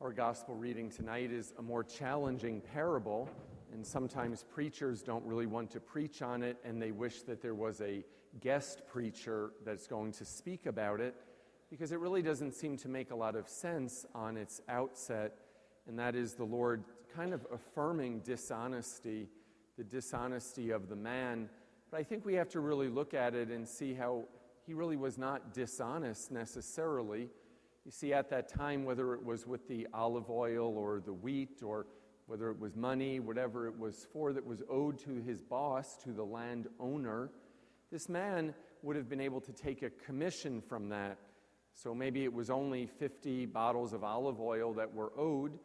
Our gospel reading tonight is a more challenging parable, and sometimes preachers don't really want to preach on it, and they wish that there was a guest preacher that's going to speak about it, because it really doesn't seem to make a lot of sense on its outset, and that is the Lord kind of affirming dishonesty, the dishonesty of the man. But I think we have to really look at it and see how he really was not dishonest necessarily. You see, at that time, whether it was with the olive oil or the wheat, or whether it was money, whatever it was for that was owed to his boss, to the landowner, this man would have been able to take a commission from that. So maybe it was only 50 bottles of olive oil that were owed,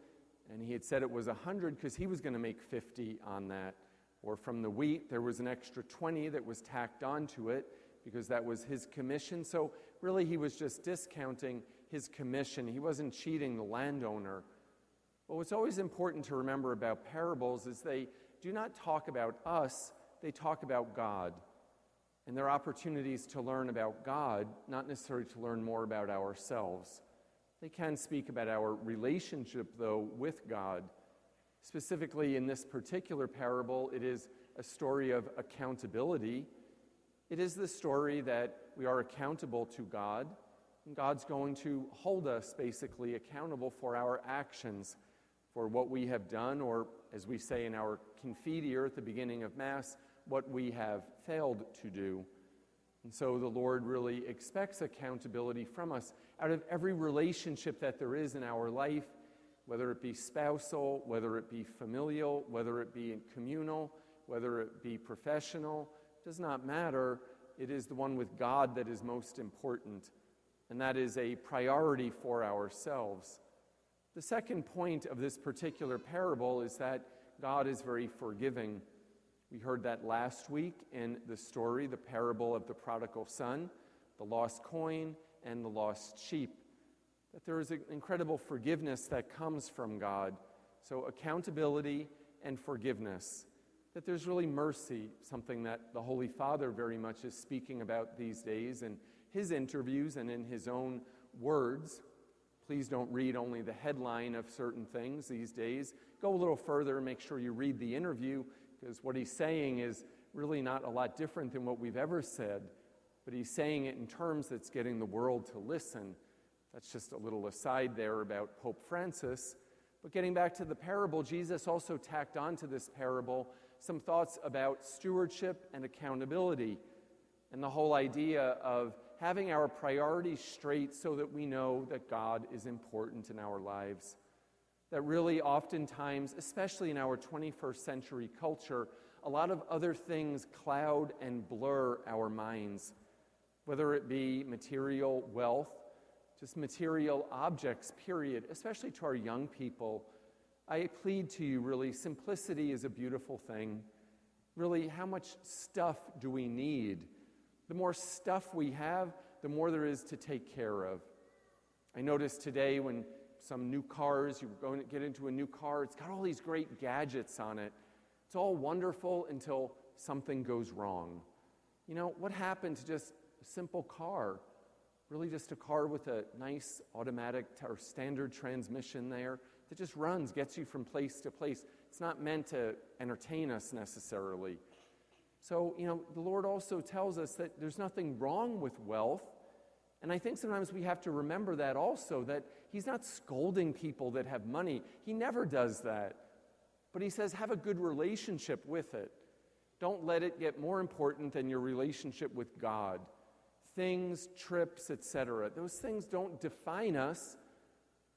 and he had said it was 100 because he was going to make 50 on that. Or from the wheat, there was an extra 20 that was tacked onto it because that was his commission. So really, he was just discounting his commission. He wasn't cheating the landowner. But what's always important to remember about parables is they do not talk about us, they talk about God. And they're opportunities to learn about God, not necessarily to learn more about ourselves. They can speak about our relationship, though, with God. Specifically, in this particular parable, it is a story of accountability. It is the story that we are accountable to God, and God's going to hold us basically accountable for our actions, for what we have done, or as we say in our Confiteor at the beginning of Mass, what we have failed to do. And so the Lord really expects accountability from us out of every relationship that there is in our life, whether it be spousal, whether it be familial, whether it be communal, whether it be professional, does not matter. It is the one with God that is most important, and that is a priority for ourselves. The second point of this particular parable is that God is very forgiving. We heard that last week in the story, the parable of the prodigal son, the lost coin, and the lost sheep. That there is an incredible forgiveness that comes from God. So accountability and forgiveness. That there's really mercy, something that the Holy Father very much is speaking about these days in his interviews and in his own words. Please don't read only the headline of certain things these days. Go a little further and make sure you read the interview, because what he's saying is really not a lot different than what we've ever said, but he's saying it in terms that's getting the world to listen. That's just a little aside there about Pope Francis. But getting back to the parable, Jesus also tacked onto this parable some thoughts about stewardship and accountability, and the whole idea of having our priorities straight so that we know that God is important in our lives. That really oftentimes, especially in our 21st century culture, a lot of other things cloud and blur our minds, whether it be material wealth, just material objects, period, especially to our young people. I plead to you, really, simplicity is a beautiful thing. Really, how much stuff do we need? The more stuff we have, the more there is to take care of. I noticed today when some new cars, you're going to get into a new car, it's got all these great gadgets on it. It's all wonderful until something goes wrong. You know, what happened to just a simple car? Really just a car with a nice automatic or standard transmission there that just runs, gets you from place to place. It's not meant to entertain us necessarily. So, you know, the Lord also tells us that there's nothing wrong with wealth. And I think sometimes we have to remember that also, that he's not scolding people that have money. He never does that. But he says, have a good relationship with it. Don't let it get more important than your relationship with God. Things, trips, etc. Those things don't define us,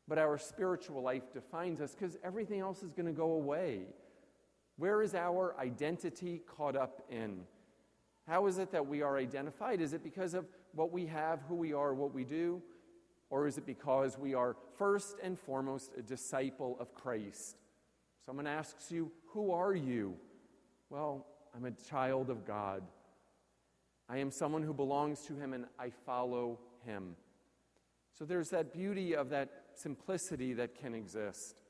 but our spiritual life defines us, because everything else is going to go away. Where is our identity caught up in? How is it that we are identified? Is it because of what we have, who we are, what we do? Or is it because we are first and foremost a disciple of Christ? Someone asks you, who are you? Well, I'm a child of God. I am someone who belongs to him, and I follow him. So there's that beauty of that simplicity that can exist.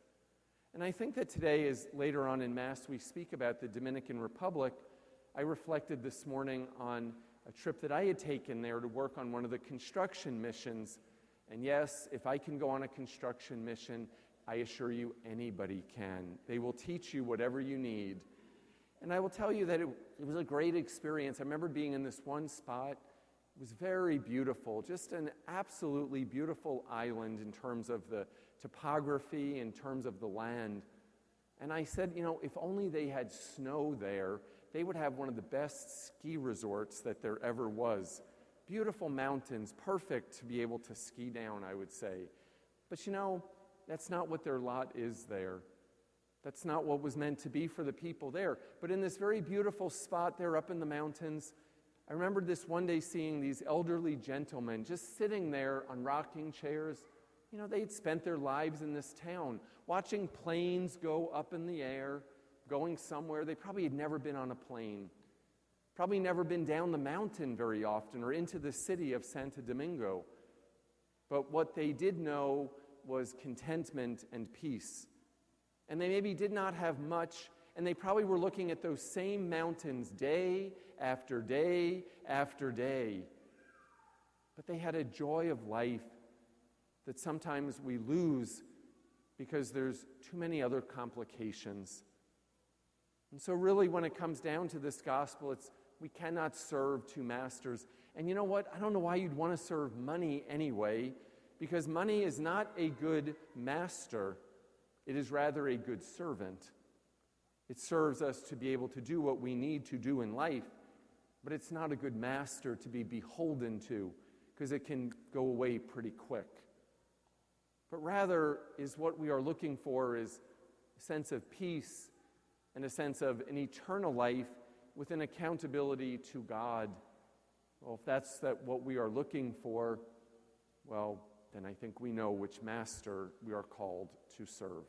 And I think that today, as later on in Mass we speak about the Dominican Republic, I reflected this morning on a trip that I had taken there to work on one of the construction missions. And yes, if I can go on a construction mission, I assure you, anybody can. They will teach you whatever you need. And I will tell you that it was a great experience. I remember being in this one spot. It was very beautiful, just an absolutely beautiful island in terms of the topography, in terms of the land. And I said, if only they had snow there, they would have one of the best ski resorts that there ever was. Beautiful mountains, perfect to be able to ski down, I would say. But that's not what their lot is there. That's not what was meant to be for the people there. But in this very beautiful spot there up in the mountains, I remember this one day seeing these elderly gentlemen just sitting there on rocking chairs. They'd spent their lives in this town, watching planes go up in the air, going somewhere. They probably had never been on a plane, probably never been down the mountain very often or into the city of Santo Domingo. But what they did know was contentment and peace. And they maybe did not have much, and they probably were looking at those same mountains day after day after day. But they had a joy of life that sometimes we lose because there's too many other complications. And so really when it comes down to this gospel, we cannot serve two masters. And you know what? I don't know why you'd want to serve money anyway, because money is not a good master. It is rather a good servant. It serves us to be able to do what we need to do in life, but it's not a good master to be beholden to, because it can go away pretty quick. But rather is what we are looking for is a sense of peace and a sense of an eternal life with an accountability to God. Well, if that's what we are looking for, well, then I think we know which master we are called to serve.